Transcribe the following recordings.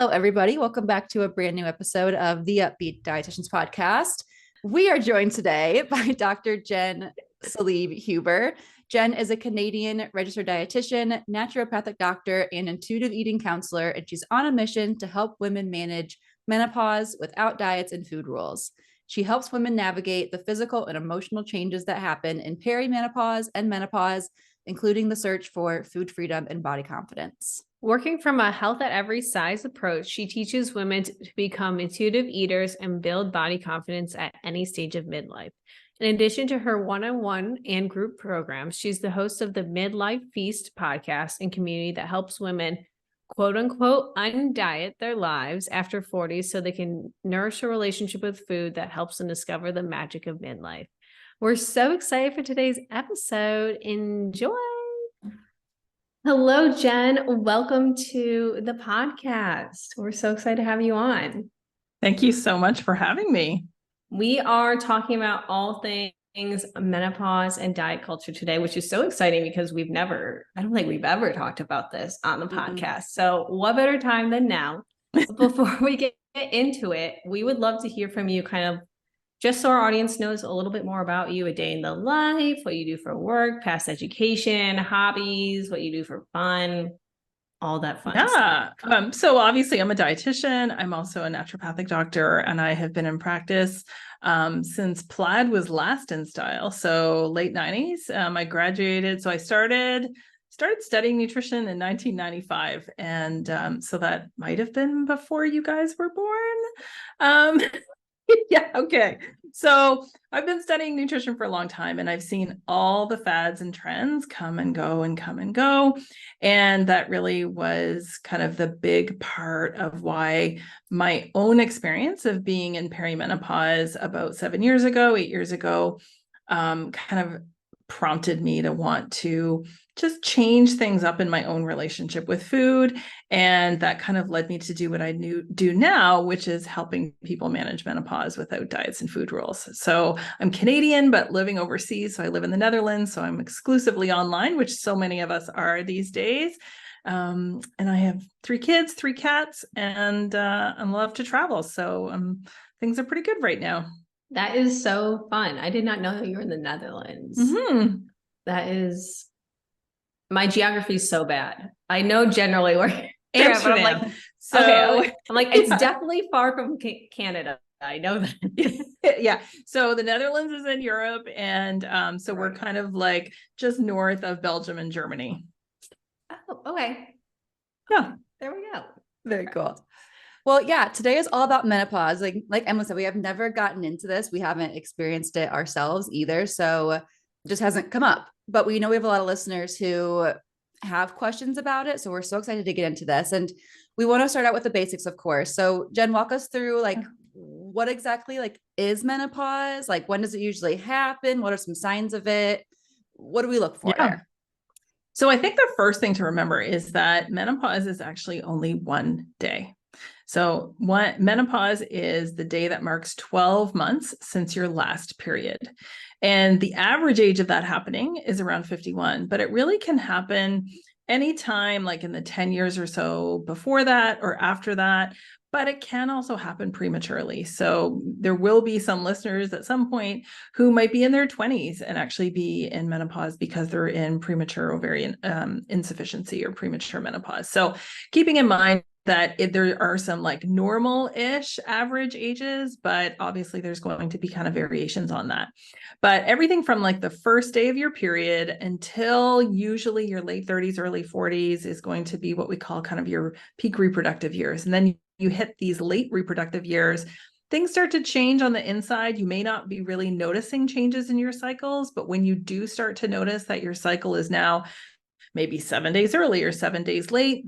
Hello, everybody. Welcome back to a brand new episode of the Up-Beet Dietitians podcast. We are joined today by Dr. Jenn Salib Huber. Jenn is a Canadian Registered Dietitian, naturopathic doctor, and intuitive eating counselor, and she's on a mission to help women manage menopause without diets and food rules. She helps women navigate the physical and emotional changes that happen in perimenopause and menopause, including the search for food freedom and body confidence. Working from a health at every size approach, she teaches women to become intuitive eaters and build body confidence at any stage of midlife. In addition to her one-on-one and group programs, she's the host of the Midlife Feast podcast and community that helps women, quote unquote, undiet their lives after 40 so they can nourish a relationship with food that helps them discover the magic of midlife. We're so excited for today's episode. Enjoy. Hello, Jenn. Welcome to the podcast. We're so excited to have you on. Thank you so much for having me. We are talking about all things menopause and diet culture today, which is so exciting because I don't think we've ever talked about this on the podcast. So what better time than now? Before we get into it, we would love to hear from you just so our audience knows a little bit more about you, a day in the life, what you do for work, past education, hobbies, what you do for fun, all that fun stuff. So obviously I'm a dietitian. I'm also a naturopathic doctor, and I have been in practice since plaid was last in style. So late 90s, I graduated. So I started studying nutrition in 1995. And so that might've been before you guys were born. Yeah. Okay. So I've been studying nutrition for a long time, and I've seen all the fads and trends come and go and come and go. And that really was kind of the big part of why my own experience of being in perimenopause about 8 years ago, kind of prompted me to want to just change things up in my own relationship with food. And that kind of led me to do what I do now, which is helping people manage menopause without diets and food rules. So I'm Canadian, but living overseas. So I live in the Netherlands. So I'm exclusively online, which so many of us are these days. And I have 3 kids, 3 cats, and I love to travel. So things are pretty good right now. That is so fun. I did not know that you were in the Netherlands. Mm-hmm. My geography is so bad. I know generally where Amsterdam. I'm like, it's definitely far from Canada. I know that. Yeah. So the Netherlands is in Europe. And so we're kind of like just north of Belgium and Germany. Oh, okay. Yeah. There we go. Very cool. Well, yeah, today is all about menopause. Like Emma said, we have never gotten into this. We haven't experienced it ourselves either. So it just hasn't come up. But we know we have a lot of listeners who have questions about it. So we're so excited to get into this. And we want to start out with the basics, of course. So Jenn, walk us through what exactly is menopause? When does it usually happen? What are some signs of it? What do we look for there? So I think the first thing to remember is that menopause is actually only one day. So menopause is the day that marks 12 months since your last period. And the average age of that happening is around 51, but it really can happen anytime, like in the 10 years or so before that or after that, but it can also happen prematurely. So there will be some listeners at some point who might be in their 20s and actually be in menopause because they're in premature ovarian insufficiency or premature menopause. So keeping in mind that there are some normal-ish average ages, but obviously there's going to be kind of variations on that. But everything from the first day of your period until usually your late 30s, early 40s is going to be what we call kind of your peak reproductive years. And then you hit these late reproductive years, things start to change on the inside. You may not be really noticing changes in your cycles, but when you do start to notice that your cycle is now maybe 7 days early or 7 days late,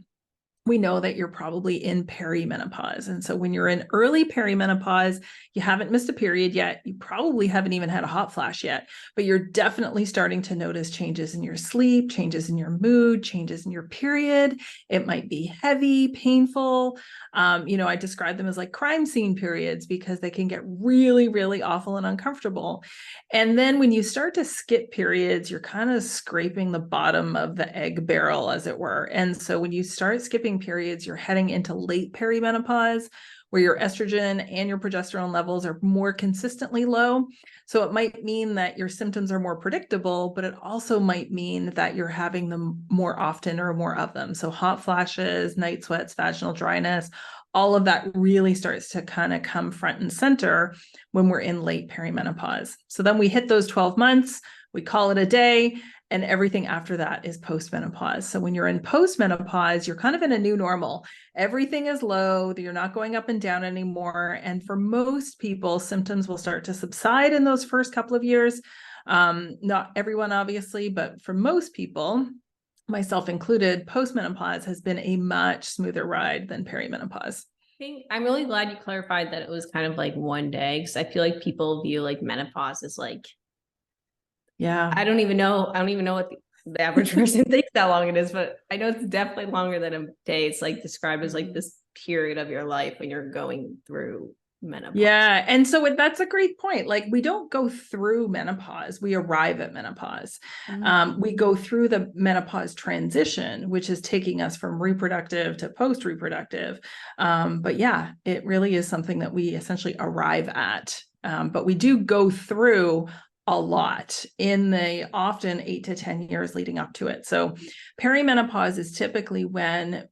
we know that you're probably in perimenopause. And so when you're in early perimenopause, you haven't missed a period yet. You probably haven't even had a hot flash yet, but you're definitely starting to notice changes in your sleep, changes in your mood, changes in your period. It might be heavy, painful. I describe them as crime scene periods because they can get really, really awful and uncomfortable. And then when you start to skip periods, you're kind of scraping the bottom of the egg barrel, as it were. And so when you start skipping skipping periods, you're heading into late perimenopause, where your estrogen and your progesterone levels are more consistently low. So it might mean that your symptoms are more predictable, but it also might mean that you're having them more often or more of them. So hot flashes, night sweats, vaginal dryness, all of that really starts to kind of come front and center when we're in late perimenopause. So then we hit those 12 months, we call it a day, and everything after that is postmenopause. So when you're in postmenopause, you're kind of in a new normal. Everything is low, you're not going up and down anymore. And for most people, symptoms will start to subside in those first couple of years. Not everyone, obviously, but for most people, myself included, postmenopause has been a much smoother ride than perimenopause. I'm really glad you clarified that it was kind of like one day, because I feel like people view like menopause as like, yeah, I don't even know what the average person thinks how long it is, but I know it's definitely longer than a day. It's like described as like this period of your life when you're going through menopause. Yeah. And so that's a great point. Like, we don't go through menopause, we arrive at menopause. We go through the menopause transition, which is taking us from reproductive to post-reproductive. But yeah, it really is something that we essentially arrive at. But we do go through a lot in the often 8 to 10 years leading up to it. So perimenopause is typically when,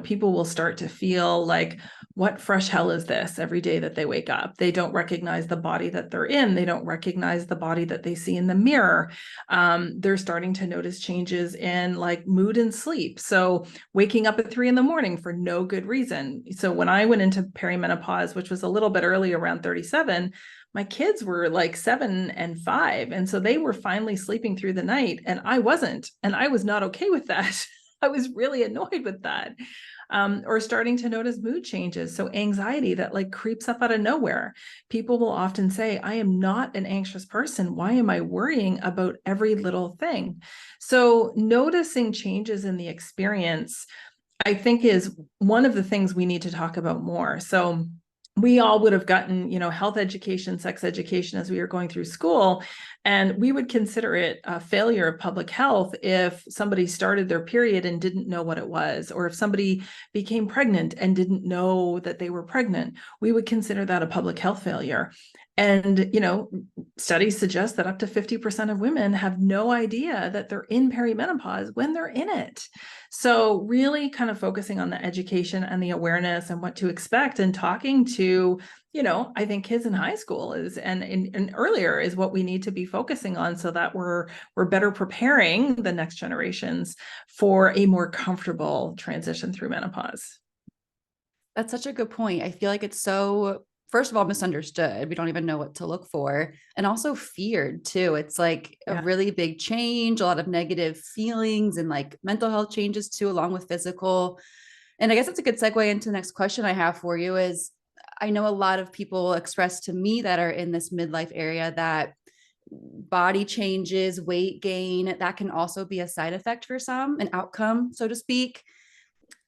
people will start to feel like, what fresh hell is this every day that they wake up? They don't recognize the body that they're in. They don't recognize the body that they see in the mirror. They're starting to notice changes in like mood and sleep. So waking up at 3 a.m. for no good reason. So when I went into perimenopause, which was a little bit early, around 37, my kids were like 7 and 5. And so they were finally sleeping through the night and I wasn't, and I was not okay with that. I was really annoyed with that. Or starting to notice mood changes. So anxiety that like creeps up out of nowhere. People will often say, I am not an anxious person. Why am I worrying about every little thing? So noticing changes in the experience, I think, is one of the things we need to talk about more. So we all would have gotten, health education, sex education as we were going through school. And we would consider it a failure of public health if somebody started their period and didn't know what it was, or if somebody became pregnant and didn't know that they were pregnant. We would consider that a public health failure. And, studies suggest that up to 50% of women have no idea that they're in perimenopause when they're in it. So really kind of focusing on the education and the awareness and what to expect, and talking to, I think kids in high school and earlier is what we need to be focusing on, so that we're better preparing the next generations for a more comfortable transition through menopause. That's such a good point. I feel like it's so, first of all, misunderstood. We don't even know what to look for, and also feared too. It's like a really big change, a lot of negative feelings and like mental health changes too, along with physical. And I guess that's a good segue into the next question I have for you is, I know a lot of people express to me that are in this midlife area that body changes, weight gain, that can also be a side effect for some, an outcome, so to speak.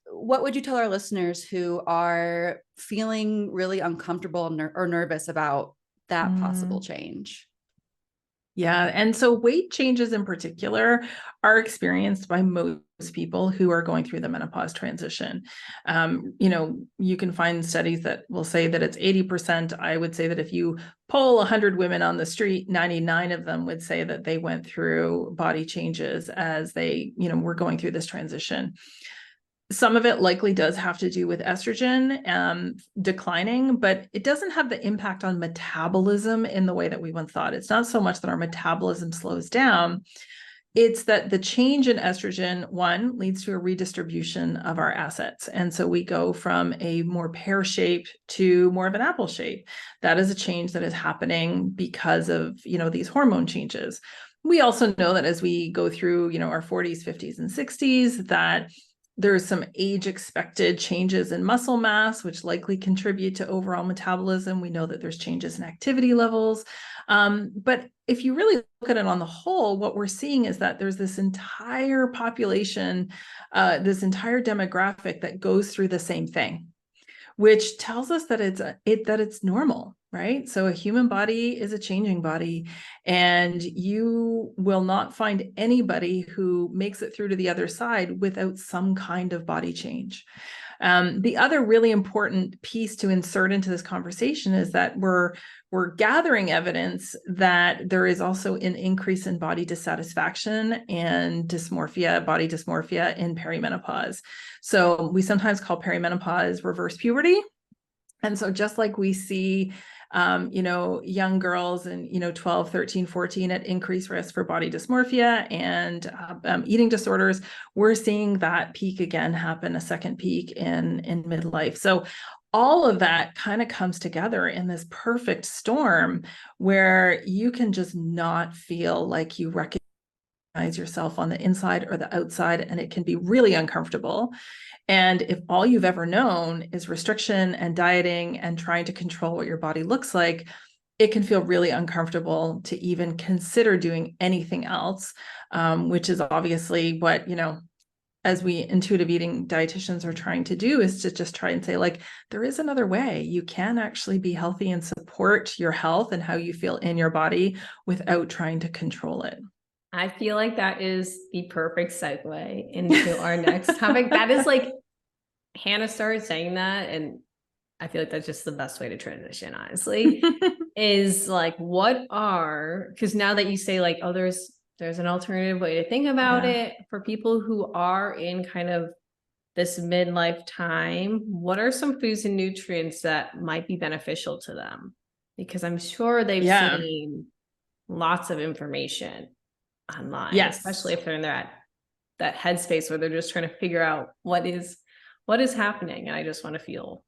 What would you tell our listeners who are feeling really uncomfortable or nervous about that possible change? Yeah. And so weight changes in particular are experienced by most people who are going through the menopause transition. You can find studies that will say that it's 80%. I would say that if you poll 100 women on the street, 99 of them would say that they went through body changes as they, were going through this transition. Some of it likely does have to do with estrogen declining, but it doesn't have the impact on metabolism in the way that we once thought. It's not so much that our metabolism slows down. It's that the change in estrogen, one, leads to a redistribution of our assets. And so we go from a more pear shape to more of an apple shape. That is a change that is happening because of, these hormone changes. We also know that as we go through, our 40s, 50s, and 60s, that there's some age expected changes in muscle mass, which likely contribute to overall metabolism. We know that there's changes in activity levels. But if you really look at it on the whole, what we're seeing is that there's this entire population, this entire demographic that goes through the same thing, which tells us that it's normal, right? So a human body is a changing body, and you will not find anybody who makes it through to the other side without some kind of body change. The other really important piece to insert into this conversation is that we're gathering evidence that there is also an increase in body dissatisfaction and body dysmorphia in perimenopause. So we sometimes call perimenopause reverse puberty. And so just like we see young girls and 12, 13, 14 at increased risk for body dysmorphia and eating disorders, we're seeing that peak again happen, a second peak in midlife. So all of that kind of comes together in this perfect storm where you can just not feel like you recognize yourself on the inside or the outside, and it can be really uncomfortable. And if all you've ever known is restriction and dieting and trying to control what your body looks like, it can feel really uncomfortable to even consider doing anything else, which is obviously what, as we intuitive eating dietitians are trying to do, is to just try and say, like, there is another way. You can actually be healthy and support your health and how you feel in your body without trying to control it. I feel like that is the perfect segue into our next topic. That is like, Hannah started saying that, and I feel like that's just the best way to transition, honestly, is like, because now that you say like, oh, there's an alternative way to think about it for people who are in kind of this midlife time, what are some foods and nutrients that might be beneficial to them? Because I'm sure they've seen lots of information online, especially if they're in that headspace where they're just trying to figure out what is happening, and I just want to feel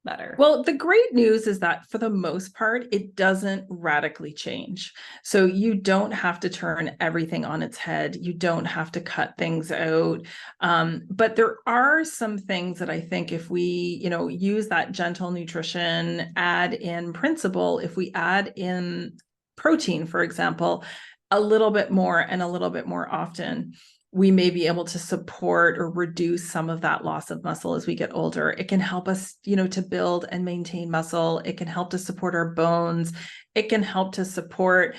better. Well, the great news is that for the most part, it doesn't radically change. So you don't have to turn everything on its head. You don't have to cut things out. But there are some things that I think if we, use that gentle nutrition add in principle, if we add in protein, for example, a little bit more and a little bit more often, we may be able to support or reduce some of that loss of muscle as we get older. It can help us, to build and maintain muscle. It can help to support our bones. It can help to support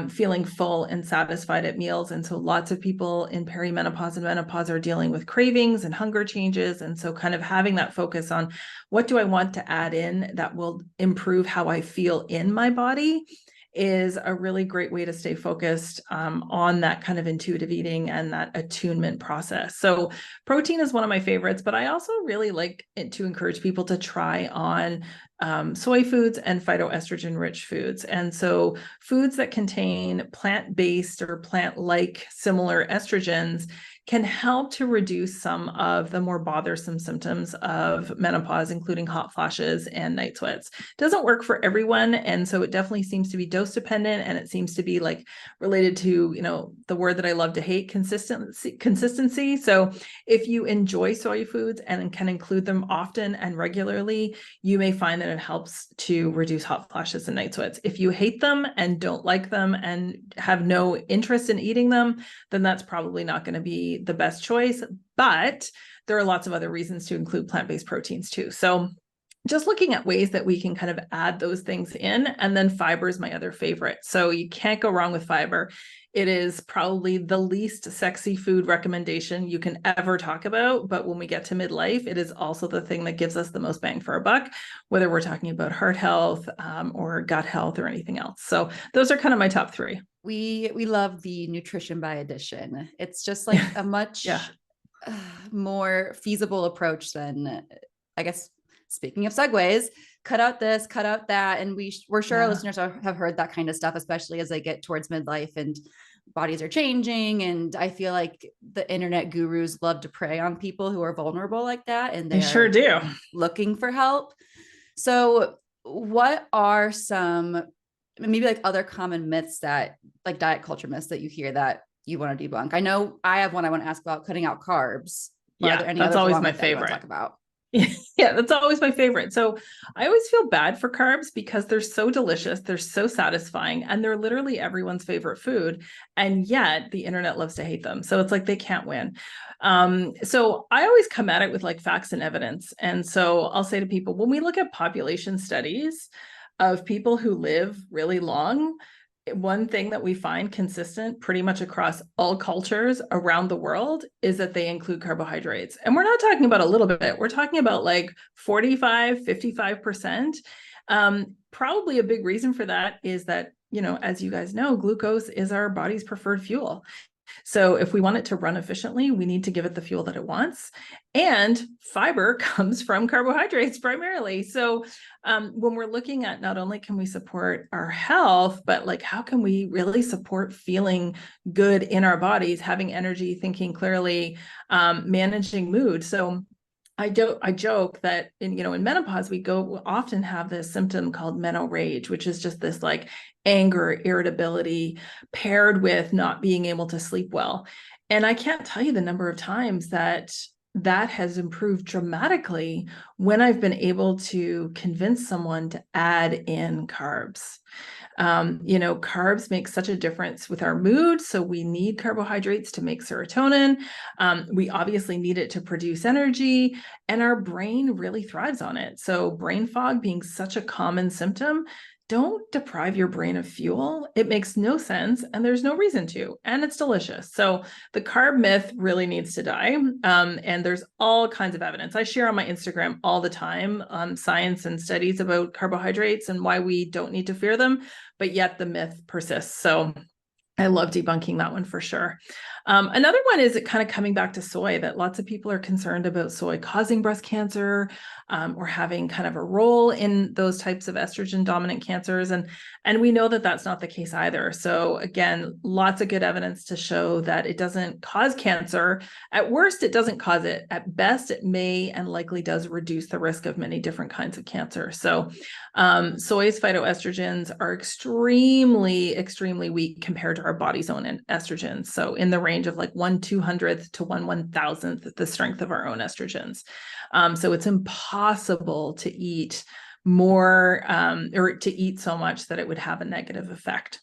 feeling full and satisfied at meals. And so lots of people in perimenopause and menopause are dealing with cravings and hunger changes. And so kind of having that focus on what do I want to add in that will improve how I feel in my body is a really great way to stay focused on that kind of intuitive eating and that attunement process. So protein is one of my favorites, but I also really like it to encourage people to try on soy foods and phytoestrogen rich foods. And so foods that contain plant-based or plant-like similar estrogens can help to reduce some of the more bothersome symptoms of menopause, including hot flashes and night sweats. Doesn't work for everyone. And so it definitely seems to be dose dependent, and it seems to be like related to, the word that I love to hate, consistency. So if you enjoy soy foods and can include them often and regularly, you may find that it helps to reduce hot flashes and night sweats. If you hate them and don't like them and have no interest in eating them, then that's probably not going to be the best choice. But there are lots of other reasons to include plant-based proteins too. So just looking at ways that we can kind of add those things in. And then fiber is my other favorite. So you can't go wrong with fiber. It is probably the least sexy food recommendation you can ever talk about. But when we get to midlife, it is also the thing that gives us the most bang for our buck, whether we're talking about heart health or gut health or anything else. So those are kind of my top three. We love the nutrition by addition. It's just like a much more feasible approach than, I guess, speaking of segues, cut out this, cut out that. And we're sure our listeners have heard that kind of stuff, especially as they get towards midlife and bodies are changing. And I feel like the internet gurus love to prey on people who are vulnerable like that. And they sure do looking for help. So what are some maybe like other common myths that like diet culture myths that you hear that you want to debunk? I know I have one I want to ask about, cutting out carbs. Yeah, that's always my favorite. Talk about. Yeah, that's always my favorite. So I always feel bad for carbs because they're so delicious, they're so satisfying, and they're literally everyone's favorite food. And yet the internet loves to hate them. So it's like they can't win. So I always come at it with like facts and evidence. And so I'll say to people, when we look at population studies of people who live really long, one thing that we find consistent pretty much across all cultures around the world is that they include carbohydrates. And we're not talking about a little bit, we're talking about like 45, 55%. Probably a big reason for that is that, as you guys know, glucose is our body's preferred fuel. So if we want it to run efficiently, we need to give it the fuel that it wants. And fiber comes from carbohydrates primarily. So when we're looking at not only can we support our health, but like how can we really support feeling good in our bodies, having energy, thinking clearly, managing mood. So I joke that in menopause, we often have this symptom called meno rage, which is just this like anger, irritability paired with not being able to sleep well. And I can't tell you the number of times that has improved dramatically when I've been able to convince someone to add in carbs. Carbs make such a difference with our mood. So we need carbohydrates to make serotonin. We obviously need it to produce energy, and our brain really thrives on it. So brain fog being such a common symptom, don't deprive your brain of fuel. It makes no sense, and there's no reason to, and it's delicious. So the carb myth really needs to die. And there's all kinds of evidence. I share on my Instagram all the time science and studies about carbohydrates and why we don't need to fear them, but yet the myth persists. So I love debunking that one for sure. Another one is kind of coming back to soy, that lots of people are concerned about soy causing breast cancer, or having kind of a role in those types of estrogen dominant cancers. And we know that that's not the case either. So again, lots of good evidence to show that it doesn't cause cancer. At worst, it doesn't cause it. At best, it may and likely does reduce the risk of many different kinds of cancer. So soy's phytoestrogens are extremely, extremely weak compared to our body's own estrogens. So in the range of like 1/200th to 1/1000th the strength of our own estrogens. So it's impossible to eat more or to eat so much that it would have a negative effect.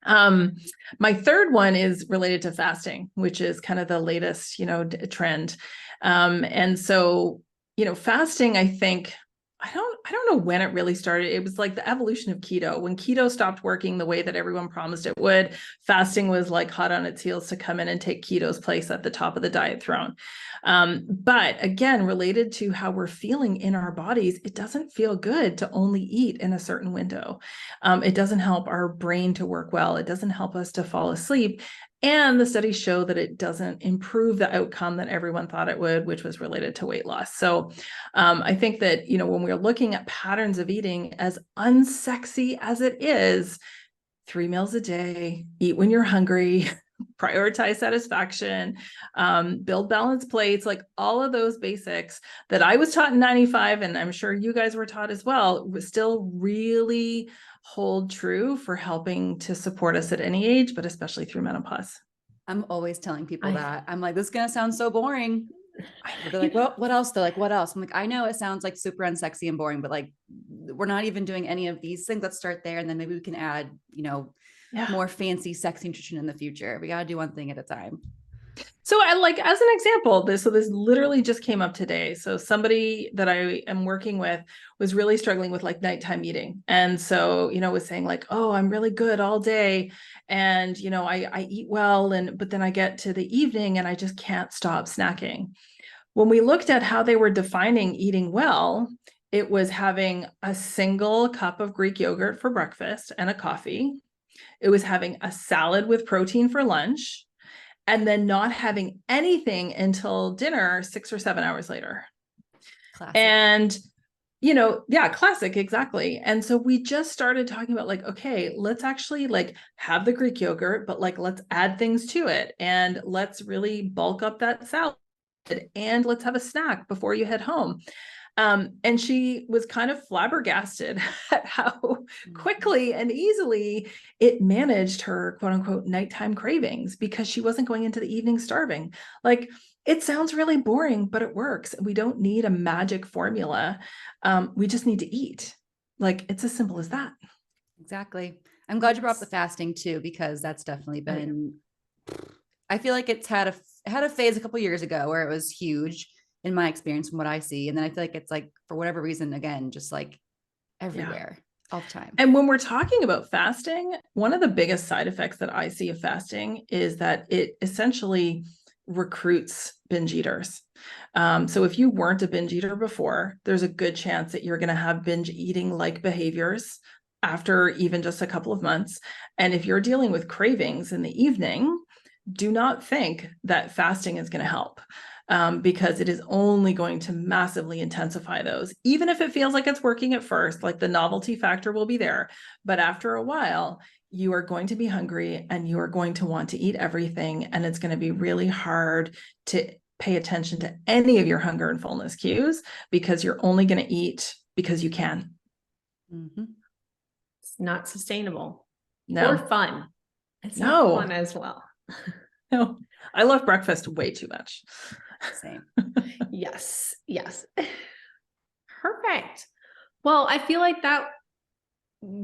My third one is related to fasting, which is kind of the latest, trend. And so, fasting, I think, I don't know when it really started. It was like the evolution of keto. When keto stopped working the way that everyone promised it would, fasting was like hot on its heels to come in and take keto's place at the top of the diet throne. But again, related to how we're feeling in our bodies, it doesn't feel good to only eat in a certain window. It doesn't help our brain to work well. It doesn't help us to fall asleep. And the studies show that it doesn't improve the outcome that everyone thought it would, which was related to weight loss. So I think that, when we're looking at patterns of eating, as unsexy as it is, 3 meals a day, eat when you're hungry, prioritize satisfaction, build balanced plates, like all of those basics that I was taught in 95, and I'm sure you guys were taught as well, was still really hold true for helping to support us at any age, but especially through menopause. I'm always telling people that. I'm like, this is going to sound so boring. They're like, well, what else? They're like, what else? I'm like, I know it sounds like super unsexy and boring, but like, we're not even doing any of these things. Let's start there. And then maybe we can add, more fancy, sexy nutrition in the future. We got to do one thing at a time. So I like, as an example, this literally just came up today. So somebody that I am working with was really struggling with like nighttime eating. And so, was saying like, oh, I'm really good all day. And, I eat well. But then I get to the evening and I just can't stop snacking. When we looked at how they were defining eating well, it was having a single cup of Greek yogurt for breakfast and a coffee. It was having a salad with protein for lunch, and then not having anything until dinner 6 or 7 hours later. Classic. And, classic, exactly. And so we just started talking about like, okay, let's actually like have the Greek yogurt, but like, let's add things to it and let's really bulk up that salad and let's have a snack before you head home. And she was kind of flabbergasted at how quickly and easily it managed her quote unquote nighttime cravings because she wasn't going into the evening starving. Like, it sounds really boring, but it works. We don't need a magic formula. We just need to eat. Like, it's as simple as that. Exactly. I'm glad you brought up the fasting too, because that's definitely been, I feel like it's had a phase a couple of years ago where it was huge in my experience from what I see. And then I feel like it's like, for whatever reason, again, just like everywhere all the time. And when we're talking about fasting, one of the biggest side effects that I see of fasting is that it essentially recruits binge eaters. So if you weren't a binge eater before, there's a good chance that you're going to have binge eating like behaviors after even just a couple of months. And if you're dealing with cravings in the evening, do not think that fasting is going to help. Because it is only going to massively intensify those, even if it feels like it's working at first, like the novelty factor will be there. But after a while, you are going to be hungry and you are going to want to eat everything. And it's going to be really hard to pay attention to any of your hunger and fullness cues because you're only going to eat because you can. Mm-hmm. It's not sustainable. No. Or fun. It's not fun as well. No, I love breakfast way too much. Same. Yes. Perfect. Well, I feel like that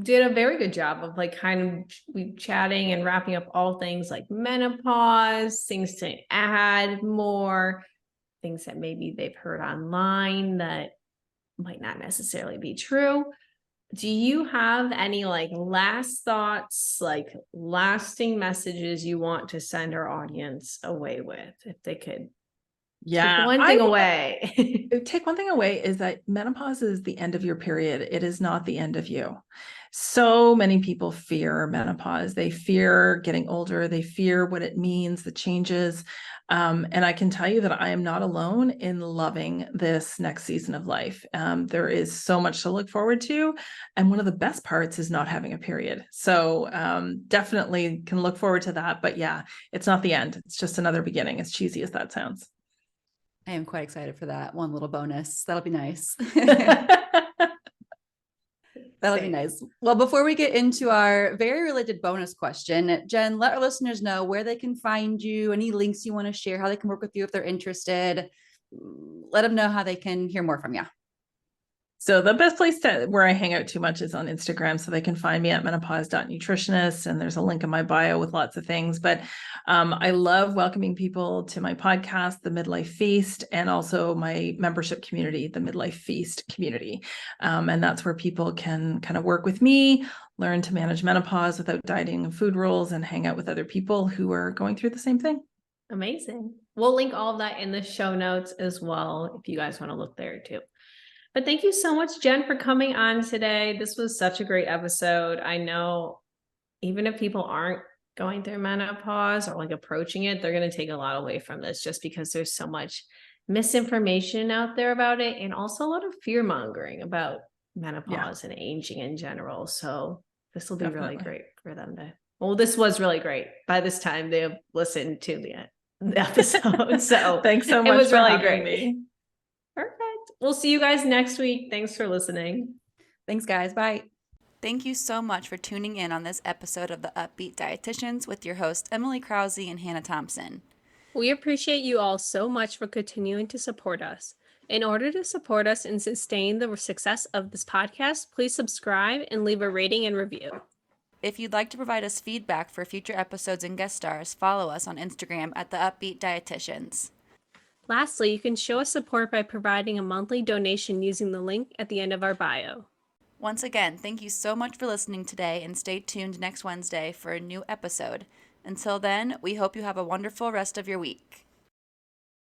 did a very good job of like kind of chatting and wrapping up all things like menopause, things to add more, things that maybe they've heard online that might not necessarily be true. Do you have any like last thoughts, like lasting messages you want to send our audience away with, if they could take one thing away? Take one thing away is that menopause is the end of your period. It is not the end of you. So many people fear menopause. They fear getting older. They fear what it means, the changes. And I can tell you that I am not alone in loving this next season of life. There is so much to look forward to. And one of the best parts is not having a period. So definitely can look forward to that. But yeah, it's not the end. It's just another beginning, as cheesy as that sounds. I am quite excited for that. One little bonus. That'll be nice. That'll be nice. Well, before we get into our very related bonus question, Jen, let our listeners know where they can find you, any links you want to share, how they can work with you if they're interested. Let them know how they can hear more from you. So the best place where I hang out too much is on Instagram. So they can find me at menopause.nutritionist. And there's a link in my bio with lots of things. But I love welcoming people to my podcast, The Midlife Feast, and also my membership community, the Midlife Feast community. And that's where people can kind of work with me, learn to manage menopause without dieting and food rules, and hang out with other people who are going through the same thing. Amazing. We'll link all of that in the show notes as well, if you guys want to look there too. But thank you so much, Jen, for coming on today. This was such a great episode. I know even if people aren't going through menopause or like approaching it, they're going to take a lot away from this just because there's so much misinformation out there about it, and also a lot of fear mongering about menopause and aging in general. So this will be really great for them to, well, this was really great. By this time they have listened to the episode. So thanks so much. It was for really great. Me. Perfect. We'll see you guys next week. Thanks for listening. Thanks, guys. Bye. Thank you so much for tuning in on this episode of the Up-Beet Dietitians with your hosts, Emily Krause and Hannah Thompson. We appreciate you all so much for continuing to support us. In order to support us and sustain the success of this podcast, please subscribe and leave a rating and review. If you'd like to provide us feedback for future episodes and guest stars, follow us on Instagram at the Up-Beet Dietitians. Lastly, you can show us support by providing a monthly donation using the link at the end of our bio. Once again, thank you so much for listening today, and stay tuned next Wednesday for a new episode. Until then, we hope you have a wonderful rest of your week.